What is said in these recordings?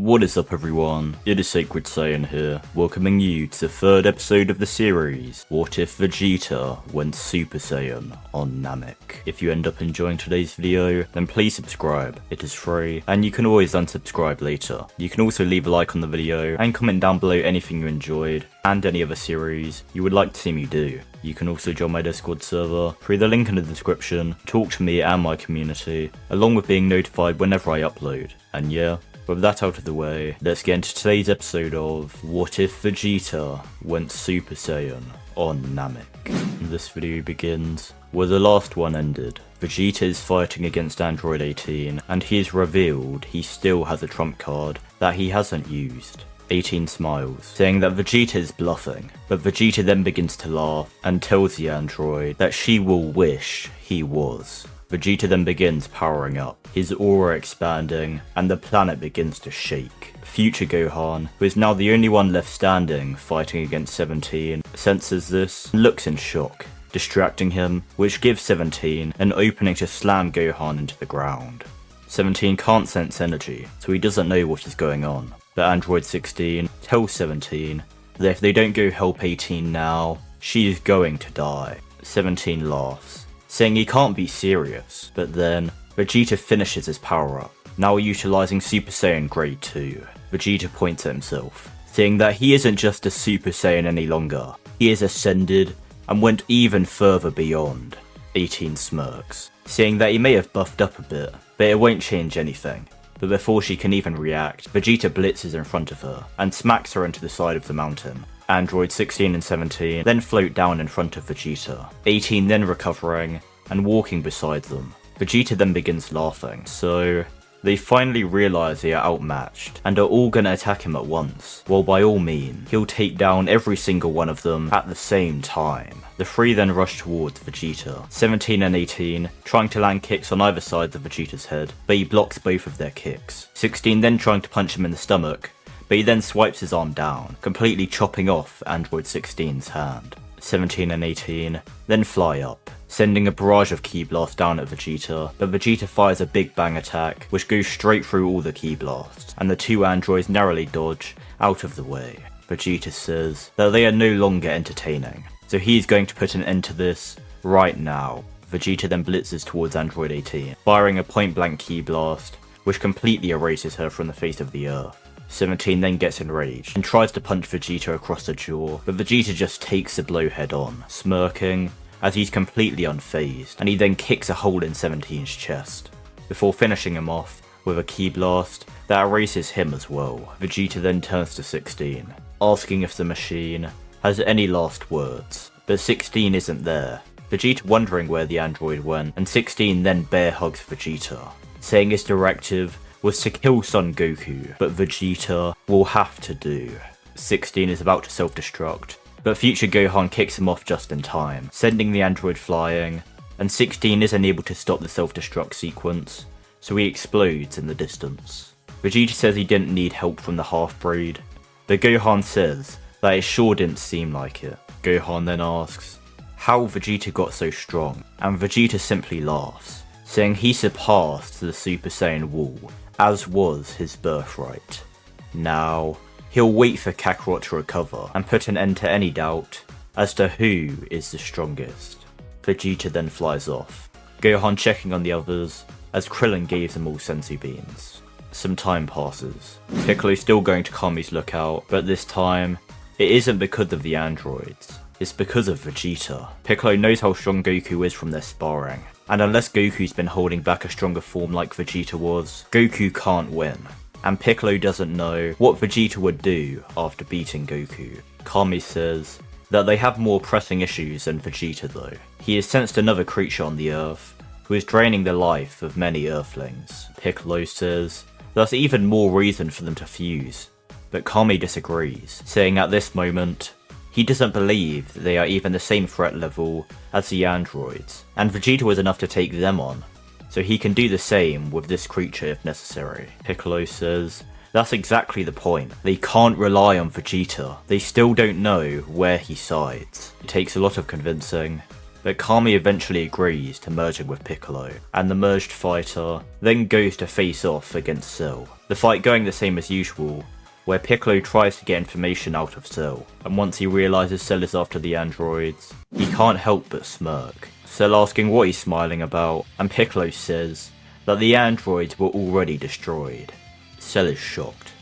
What is up everyone, it is Sacred Saiyan here, welcoming you to the third episode of the series, What If Vegeta Went Super Saiyan on Namek. If you end up enjoying today's video, then please subscribe, it is free, and you can always unsubscribe later. You can also leave a like on the video, and comment down below anything you enjoyed, and any other series you would like to see me do. You can also join my Discord server through the link in the description, talk to me and my community, along with being notified whenever I upload. And yeah, with that out of the way, let's get into today's episode of What If Vegeta Went Super Saiyan on Namek. This video begins where the last one ended. Vegeta is fighting against Android 18 and he is revealed he still has a trump card that he hasn't used. 18 smiles, saying that Vegeta is bluffing, but Vegeta then begins to laugh and tells the android that she will wish he was. Vegeta then begins powering up, his aura expanding, and the planet begins to shake. Future Gohan, who is now the only one left standing fighting against 17, senses this and looks in shock, distracting him, which gives 17 an opening to slam Gohan into the ground. 17 can't sense energy, so he doesn't know what is going on, but Android 16 tells 17 that if they don't go help 18 now, she is going to die. 17 laughs, saying he can't be serious, but then Vegeta finishes his power up, now utilizing Super Saiyan Grade 2. Vegeta points at himself, saying that he isn't just a Super Saiyan any longer, he is ascended and went even further beyond. 18 smirks, saying that he may have buffed up a bit, but it won't change anything. But before she can even react, Vegeta blitzes in front of her and smacks her into the side of the mountain. Android 16 and 17 then float down in front of Vegeta, 18 then recovering and walking beside them. Vegeta then begins laughing, so they finally realise they are outmatched and are all gonna attack him at once, well by all means, he'll take down every single one of them at the same time. The three then rush towards Vegeta, 17 and 18 trying to land kicks on either side of Vegeta's head, but he blocks both of their kicks. 16 then trying to punch him in the stomach, but he then swipes his arm down, completely chopping off Android 16's hand. 17 and 18 then fly up, sending a barrage of Ki Blasts down at Vegeta, but Vegeta fires a Big Bang attack which goes straight through all the Ki Blasts, and the two androids narrowly dodge out of the way. Vegeta says that they are no longer entertaining, so he's going to put an end to this right now. Vegeta then blitzes towards Android 18, firing a point blank Ki Blast which completely erases her from the face of the earth. 17 then gets enraged and tries to punch Vegeta across the jaw, but Vegeta just takes the blow head on, smirking as he's completely unfazed, and he then kicks a hole in 17's chest, before finishing him off with a Ki Blast that erases him as well. Vegeta then turns to 16, asking if the machine has any last words, but 16 isn't there. Vegeta wondering where the android went, and 16 then bear hugs Vegeta, saying his directive was to kill Son Goku, but Vegeta will have to do. 16 is about to self-destruct, but Future Gohan kicks him off just in time, sending the android flying, and 16 isn't able to stop the self-destruct sequence, so he explodes in the distance. Vegeta says he didn't need help from the half-breed, but Gohan says that it sure didn't seem like it. Gohan then asks how Vegeta got so strong, and Vegeta simply laughs, saying he surpassed the Super Saiyan wall, as was his birthright. Now, he'll wait for Kakarot to recover and put an end to any doubt as to who is the strongest. Vegeta then flies off, Gohan checking on the others as Krillin gave them all senzu beans. Some time passes. Piccolo's still going to Kami's lookout, but this time, it isn't because of the androids, it's because of Vegeta. Piccolo knows how strong Goku is from their sparring, and unless Goku's been holding back a stronger form like Vegeta was, Goku can't win. And Piccolo doesn't know what Vegeta would do after beating Goku. Kami says that they have more pressing issues than Vegeta though. He has sensed another creature on the Earth who is draining the life of many Earthlings. Piccolo says that's even more reason for them to fuse, but Kami disagrees, saying at this moment he doesn't believe that they are even the same threat level as the androids, and Vegeta was enough to take them on, so he can do the same with this creature if necessary. Piccolo says that's exactly the point. They can't rely on Vegeta. They still don't know where he sides. It takes a lot of convincing, but Kami eventually agrees to merging with Piccolo, and the merged fighter then goes to face off against Cell. The fight going the same as usual, where Piccolo tries to get information out of Cell, and once he realises Cell is after the androids, he can't help but smirk. Cell asking what he's smiling about, and Piccolo says that the androids were already destroyed. Cell is shocked.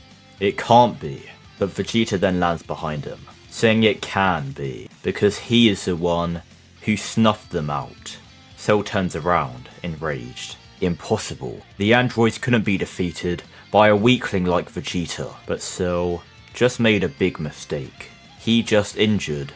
It can't be, but Vegeta then lands behind him, saying it can be, because he is the one who snuffed them out. Cell turns around, enraged. Impossible. The androids couldn't be defeated by a weakling like Vegeta, but Cell just made a big mistake. He just injured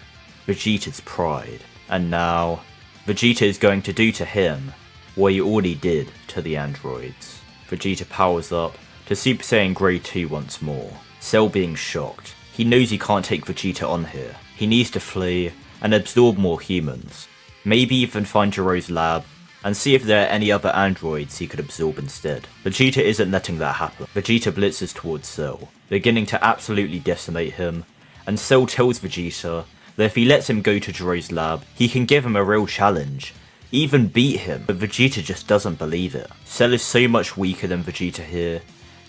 Vegeta's pride, and now Vegeta is going to do to him what he already did to the androids. Vegeta powers up to Super Saiyan Grade 2 once more. Cell being shocked. He knows he can't take Vegeta on here. He needs to flee and absorb more humans. Maybe even find Jiro's lab and see if there are any other androids he could absorb instead. Vegeta isn't letting that happen. Vegeta blitzes towards Cell, beginning to absolutely decimate him, and Cell tells Vegeta that if he lets him go to Jiro's lab, he can give him a real challenge, even beat him, but Vegeta just doesn't believe it. Cell is so much weaker than Vegeta here,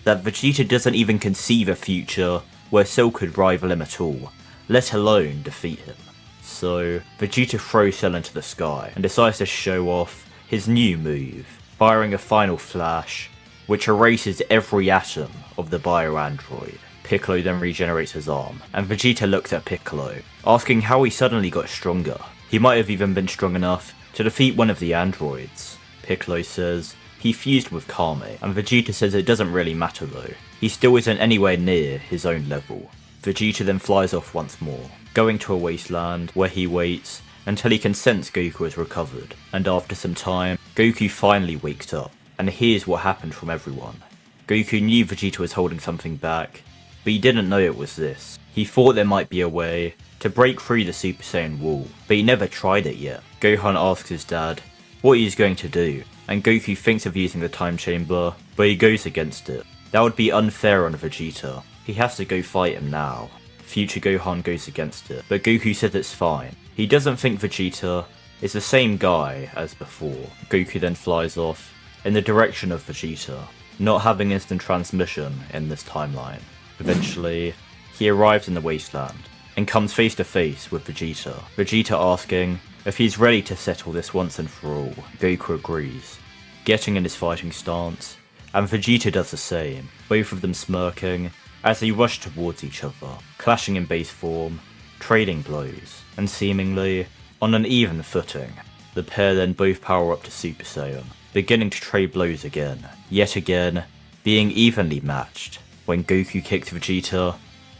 that Vegeta doesn't even conceive a future where Cell could rival him at all, let alone defeat him. So, Vegeta throws Cell into the sky, and decides to show off his new move, firing a final flash, which erases every atom of the bio-android. Piccolo then regenerates his arm, and Vegeta looks at Piccolo, asking how he suddenly got stronger. He might have even been strong enough to defeat one of the androids. Piccolo says he fused with Kami, and Vegeta says it doesn't really matter though. He still isn't anywhere near his own level. Vegeta then flies off once more, going to a wasteland where he waits until he can sense Goku has recovered, and after some time, Goku finally wakes up, and hears what happened from everyone. Goku knew Vegeta was holding something back, but he didn't know it was this. He thought there might be a way to break through the Super Saiyan wall, but he never tried it yet. Gohan asks his dad what he is going to do, and Goku thinks of using the time chamber, but he goes against it. That would be unfair on Vegeta. He has to go fight him now. Future Gohan goes against it, but Goku says it's fine. He doesn't think Vegeta is the same guy as before. Goku then flies off in the direction of Vegeta, not having instant transmission in this timeline. Eventually, he arrives in the wasteland and comes face to face with Vegeta. Vegeta asking if he's ready to settle this once and for all. Goku agrees, getting in his fighting stance, and Vegeta does the same, both of them smirking as they rush towards each other, clashing in base form, trading blows, and seemingly on an even footing. The pair then both power up to Super Saiyan, beginning to trade blows again, yet again being evenly matched. When Goku kicks Vegeta,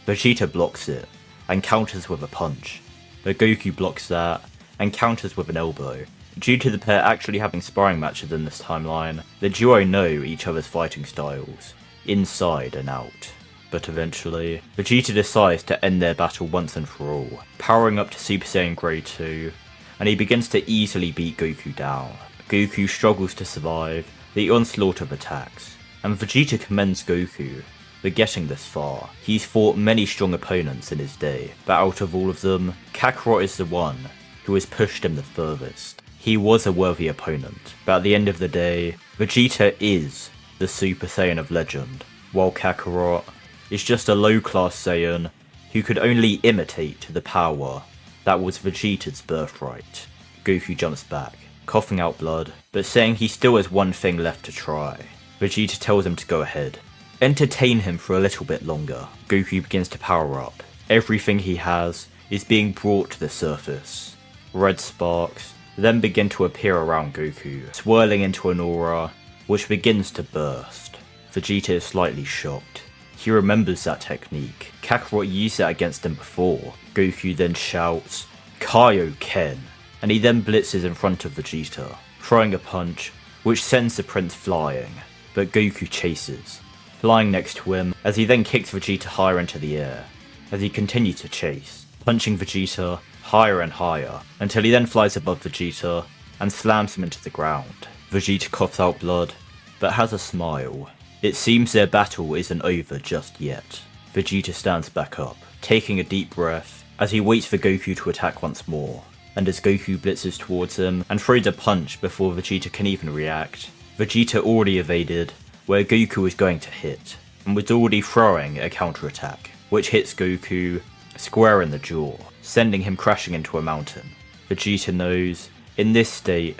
Vegeta blocks it and counters with a punch, but Goku blocks that and counters with an elbow. Due to the pair actually having sparring matches in this timeline, the duo know each other's fighting styles, inside and out. But eventually, Vegeta decides to end their battle once and for all, powering up to Super Saiyan Grade 2, and he begins to easily beat Goku down. Goku struggles to survive the onslaught of attacks, and Vegeta commends Goku for getting this far. He's fought many strong opponents in his day, but out of all of them, Kakarot is the one who has pushed him the furthest. He was a worthy opponent, but at the end of the day, Vegeta is the Super Saiyan of legend, while Kakarot is just a low-class Saiyan who could only imitate the power that was Vegeta's birthright. Goku jumps back, coughing out blood, but saying he still has one thing left to try. Vegeta tells him to go ahead, entertain him for a little bit longer. Goku begins to power up. Everything he has is being brought to the surface. Red sparks then begin to appear around Goku, swirling into an aura which begins to burst. Vegeta is slightly shocked. He remembers that technique. Kakarot used that against him before. Goku then shouts, "Kaioken," and he then blitzes in front of Vegeta, throwing a punch which sends the prince flying, but Goku chases, flying next to him as he then kicks Vegeta higher into the air, as he continues to chase, punching Vegeta higher and higher, until he then flies above Vegeta and slams him into the ground. Vegeta coughs out blood, but has a smile. It seems their battle isn't over just yet. Vegeta stands back up, taking a deep breath as he waits for Goku to attack once more, and as Goku blitzes towards him and throws a punch before Vegeta can even react, Vegeta already evaded where Goku was going to hit, and was already throwing a counterattack, which hits Goku square in the jaw, sending him crashing into a mountain. Vegeta knows, in this state,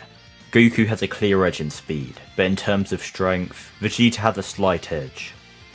Goku has a clear edge in speed, but in terms of strength, Vegeta has a slight edge,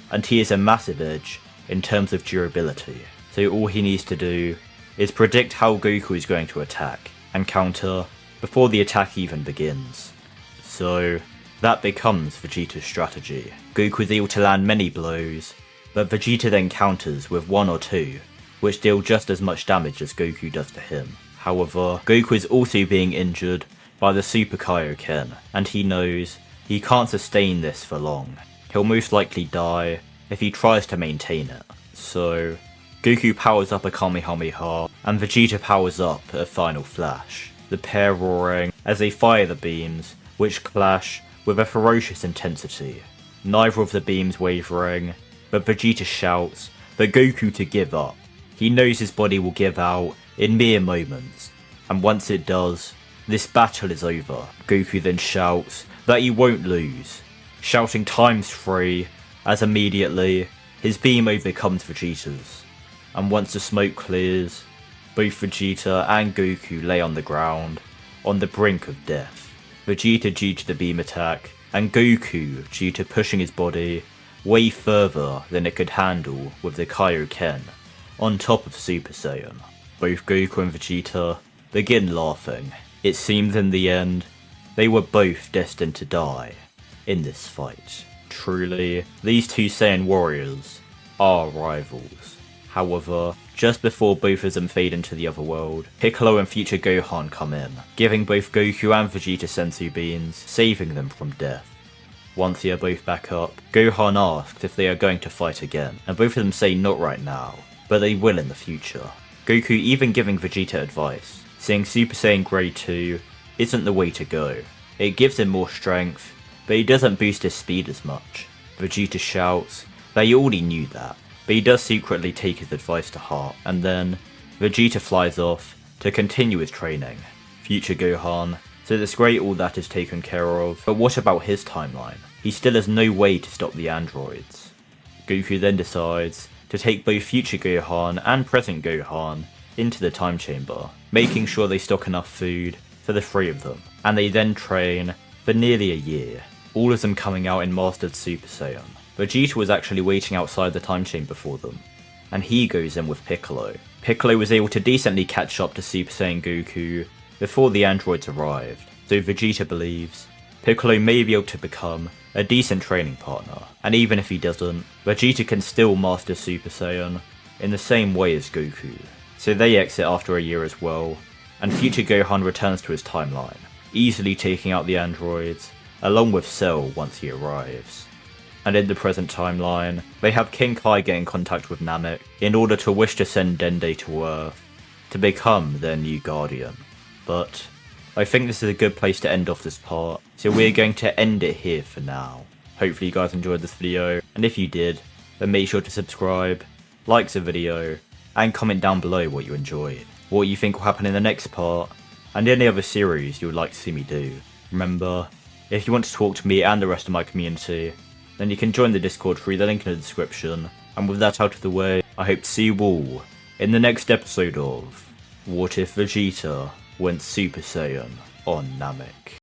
and he has a massive edge in terms of durability. So all he needs to do is predict how Goku is going to attack, and counter before the attack even begins. So that becomes Vegeta's strategy. Goku is able to land many blows, but Vegeta then counters with one or two, which deal just as much damage as Goku does to him. However, Goku is also being injured by the Super Kaioken, and he knows he can't sustain this for long. He'll most likely die if he tries to maintain it. So Goku powers up a Kamehameha, and Vegeta powers up a Final Flash, the pair roaring as they fire the beams, which clash with a ferocious intensity. Neither of the beams wavering, but Vegeta shouts for Goku to give up. He knows his body will give out in mere moments, and once it does, this battle is over. Goku then shouts that he won't lose, shouting ×3 as immediately his beam overcomes Vegeta's. And once the smoke clears, both Vegeta and Goku lay on the ground, on the brink of death. Vegeta due to the beam attack, and Goku due to pushing his body way further than it could handle with the Kaioken, on top of Super Saiyan. Both Goku and Vegeta begin laughing. It seems in the end, they were both destined to die in this fight. Truly, these two Saiyan warriors are rivals. However, just before both of them fade into the other world, Piccolo and future Gohan come in, giving both Goku and Vegeta senzu beans, saving them from death. Once they are both back up, Gohan asks if they are going to fight again, and both of them say not right now, but they will in the future. Goku even giving Vegeta advice, saying Super Saiyan Grade 2 isn't the way to go. It gives him more strength, but it doesn't boost his speed as much. Vegeta shouts that he already knew that, but he does secretly take his advice to heart, and then Vegeta flies off to continue his training. Future Gohan says it's great all that is taken care of, but what about his timeline? He still has no way to stop the androids. Goku then decides to take both future Gohan and present Gohan into the time chamber, making sure they stock enough food for the three of them, and they then train for nearly a year, all of them coming out in Mastered Super Saiyan. Vegeta was actually waiting outside the time chamber for them, and he goes in with Piccolo. Piccolo was able to decently catch up to Super Saiyan Goku before the androids arrived, so Vegeta believes Piccolo may be able to become a decent training partner, and even if he doesn't, Vegeta can still master Super Saiyan in the same way as Goku. So they exit after a year as well, and future Gohan returns to his timeline, easily taking out the androids, along with Cell once he arrives. And in the present timeline, they have King Kai get in contact with Namek in order to wish to send Dende to Earth to become their new guardian. But I think this is a good place to end off this part, so we're going to end it here for now. Hopefully you guys enjoyed this video, and if you did, then make sure to subscribe, like the video, and comment down below what you enjoyed, what you think will happen in the next part, and any other series you would like to see me do. Remember, if you want to talk to me and the rest of my community, then you can join the Discord through the link in the description, and with that out of the way, I hope to see you all in the next episode of What If Vegeta Went Super Saiyan on Namek.